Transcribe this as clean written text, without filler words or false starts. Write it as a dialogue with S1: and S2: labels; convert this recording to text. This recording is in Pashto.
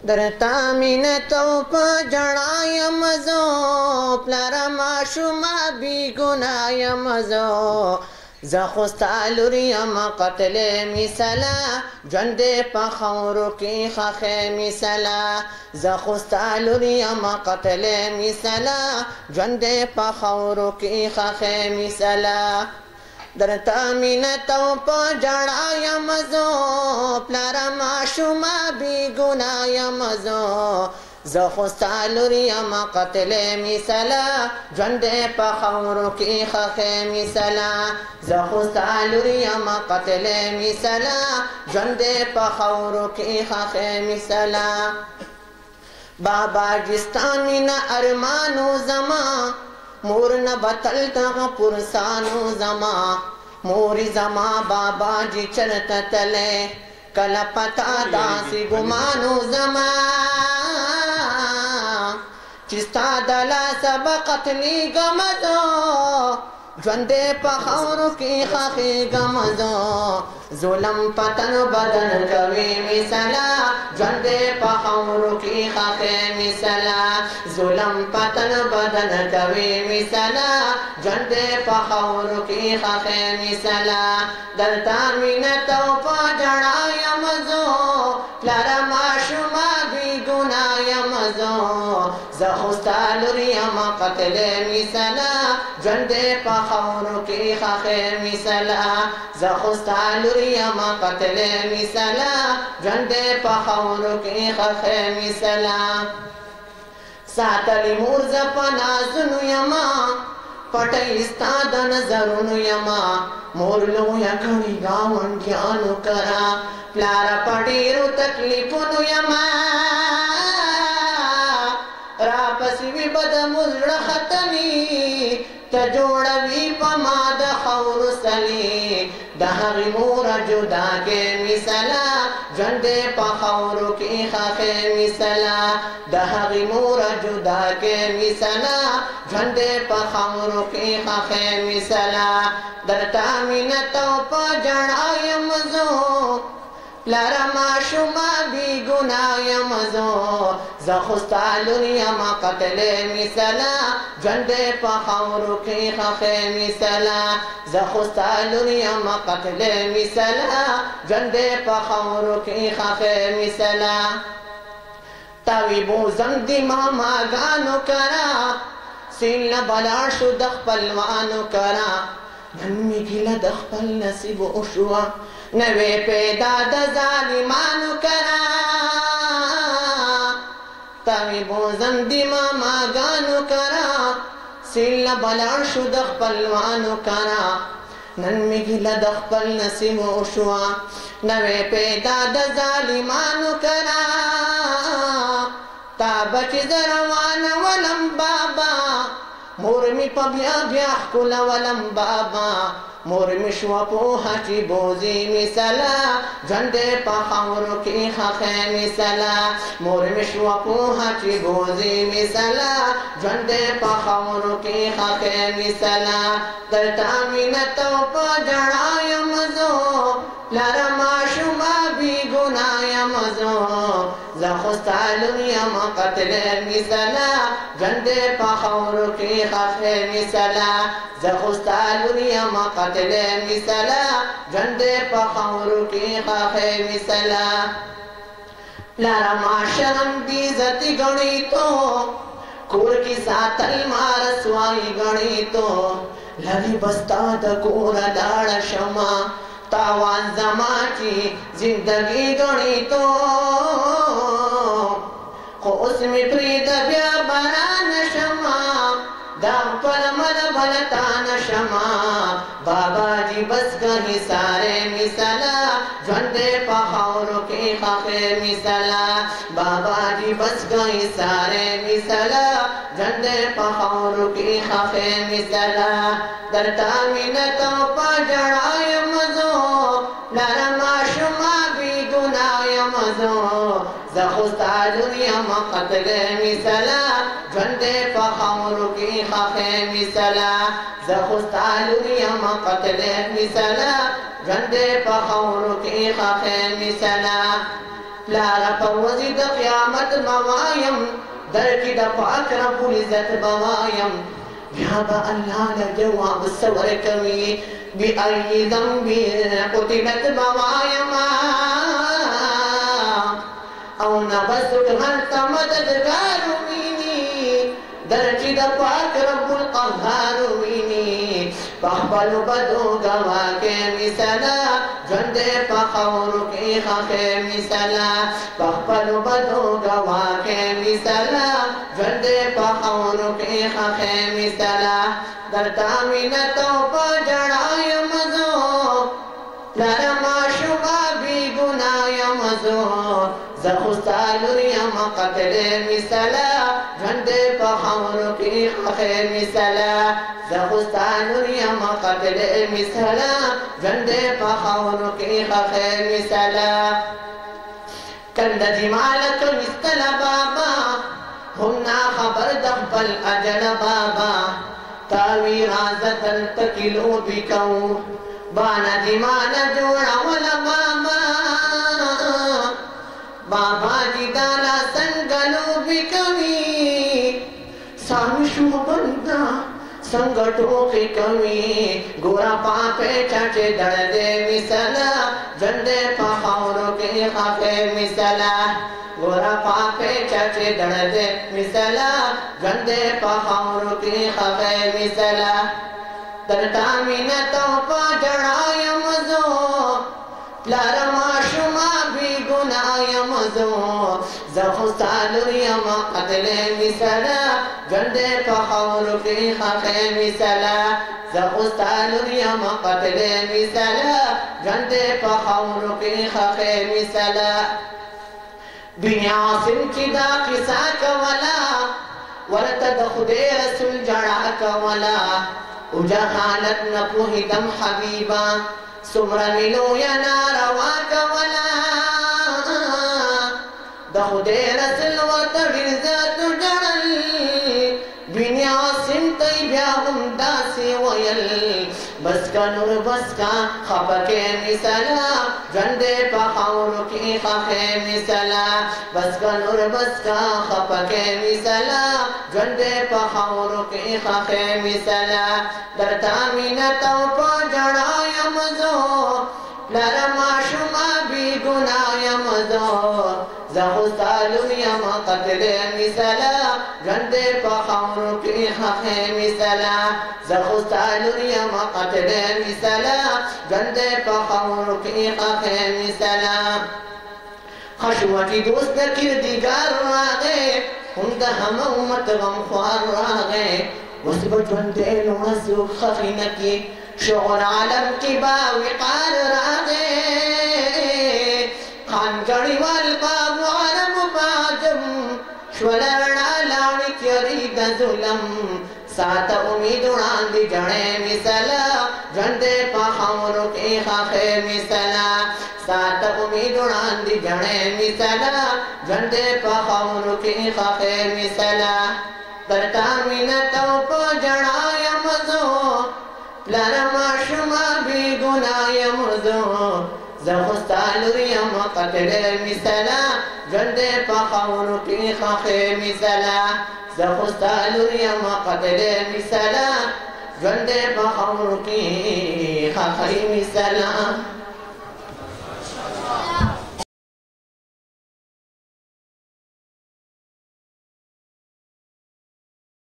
S1: درتا مینتو پا جڑایم زو پلارا ماشوما بی گنایم زو زخستا لوریم قتل مثلا جند پا خورو کی خخ مثلا زخستا لوریم قتل مثلا جند پا خورو کی خخ مثلا درتا مینتو پا جڑایم زو پلارا ماشوما بی گنایم زو زخستا لوریم قتل مثلا جند پا خورو کی خخ مثلا زخستا لوریم قتل مثلا جند پا خورو کی خخ مثلا بابا جستانی نا ارمانو زمان مور نا بطل تا پرسانو زما موری زما بابا جی چرت تلے کلا پتا داسی گمانو زما چستا دلا سب قتلی گمزو جوندے پخورو کی خاخی گمزو ظلم پتن بدن کوي مثلا جوندے پخورو کی خاخی مثلا ظلم پتن بدن کوي مثلا جوندے پخورو کی خاخی مثلا دلتا مینتو پا جڑایم زو پلارا ماشوما بی گنایم زو زخستا لوریم قتل مثلا جوندے پخورو کی خاخی مثلا زخستا لوریم قتل مثلا جوندے پخورو کی خاخی مثلا ساتلی مورز پنازنو یما پټیستا د نظرونو یما مور لویا کړي گاونډیانو کرا پلار پډیرو تکلیفونو یما را پسوی بد مزړه ختمی ته جوړوي په ما د خور سلی د هغې مور جدا کې مثلا ژوندې په خاورو کې خاخې مثلا د هغې مور جدا کې مثلا ژوندې په خاورو کې خاخې مثلا درته مینته په ژړا یم زه پلاره ماشومه بی ګناه یم زه زه خو ستا لور یم قتل مثلا ژوندې په خاورو کې خاخې مثلا زه خو ستا لور یم قتل مثلا ژوندې په خاورو کې خاخې مثلا تاوی بوزم د ماماګانو کرا سیل نه بلاړ شو د خپلوانو کرا نن مې ګیله د خپل نصیب وشوه نوې پیدا د ظالمانو کرا تاوی بوزم د ماماګانو کرا سیل نه بلاړ شو د خپلوانو کرا نن مې ګیله د خپل نصیب وشوه نوې پیدا د ظالمانو کرا تا بچ زروان ولم بابا مور می په بیا بیا ښکله ولم بابا مور می شوه پوهه چې بوزي مثلا ژوندې په خاورو کې خاخې مثلا مور می شوه پوهه چې بوزي مثلا ژوندې په خاورو کې خاخې مثلا درته مینته په ژړا یم زه پلاره ماشومه بی ګناه یم زه زه خو ستا لور یم قتل مثلا ژوندې په خاورو کې خاخې مثلا زه خو ستا لور یم قتل مثلا ژوندې په خاورو کې خاخې مثلا پلاره ما شرم دي عزتي ګڼي تو کور کې ساتل ما رسوایي ګڼي تو لرې بستا د کوره لاړه شمه تاوان زما چې زندګي ګڼي تو خو اوس مې پرېږده بیا باران شمه دا خپل مل بل تا نشمه بابا جي بس ګڼي سارے مثلا ژوندې په خاورو کې خاخې مثلا بابا جي بس ګڼي سارے مثلا ژوندې په خاورو کې خاخې مثلا درته مینته په ژړا یم زه پلاره ماشومه بی ګناه یم زه زه خو ستا لور یم قتل مثلا ژوندې په خاورو کې خاخې مثلا زه خو ستا لور یم قتل مثلا ژوندې په خاورو کې خاخې مثلا پلاره پر ورځې د قیامت موایم در کې د پاک رب العزت بوایم بیا به الله له جواب څه ورکوي بأي ذنب قتلت بوایم او نبسک هلته مددگار ویني در چې د پاک رب القهار ویني په خپلو بدو ګواه کې مثلا ژوند په خاورو کې ښخې مثلا په خپلو بدو ګواه کې مثلا ژوند په خاورو کې ښخې مثلا درته مینت او په ژړا یم زه پلاره ماشومه بې ګناه یم زه زه خو ستا لور یم قتلې مثلا ژوند په خاورو کې ښخې مثلا زه خو ستا لور یم قتلې مثلا ژوند په خاورو کې ښخې مثلا کنده دې مالک ویستله بابا هم نا خبر د خپل اجل بابا تاوی رازه دلته کې لوبې کوو بانه دې ماله جوړوله بابا بابا جی دالا څنګه لوبې کوي سامي شو بندا څنګه ټوکې کوي ګوره پاپې چاچې دړدې مثلا ژوند په خاورو کې ښخې مثلا ګوره پاپې چاچې دړدې مثلا ژوند په خاورو کې ښخې مثلا درته مینت او په ژړا یم زه پلاره ماشومه بې ګناه یم زه زه خو ستا لور یم قتلې مثلا ژوند په خاورو کې ښخې مثلا زه خو ستا لور یم قتلې مثلا ژوند په خاورو کې ښخې مثلا بن عاصم چې دا قصه کوله ورته د خدای رسول ژړا کوله او جهالت نه پوهېدم حبیبه څومره مې لویه ناروا کوله د خدای رسول ورته ډېر زیات ژړل بن عاصم ته یې بیا هم داسې ویل بس که نور بس که خفه کې مثلا ژوند په خاورو کې ښخې مثلا بس که نور بس که خفه کې مثلا ژوند په خاورو کې ښخې مثلا درته مینت او په ژړا یم زه پلاره ماشومه بې ګناه یم زه زه خو ستا لور یم قتلې مثلا ژوند په خاورو کې ښخې مثلا زه خو ستا لور یم قتلې مثلا ژوند په خاورو کې ښخې مثلا خشوتي دوست د کردګار راغی هم د همه امت غمخوار راغی اوس به ژوندی نو هڅوک ښخې نه کړي شغل عالم کې به وقار راغی خانګړیوال باب عرب باجم شوله رڼا لاړې تیارې د ظلم ساته امید وړاندې جړې مثلا ژوند په خاورو کې ښخې مثلا ساته امید وړاندې جړې مثلا ژوند په خاورو کې ښخې مثلا درته مینت او په ژړا یم زه پلاره ماشومه بې ګناه یم زه زه خو ستا لور یم قتلې مثلا ژوند په خاورو کې ښخې مثلا زه خو ستا لور یم قتلې مثلا ژوند په خاورو کې ښخې مثلا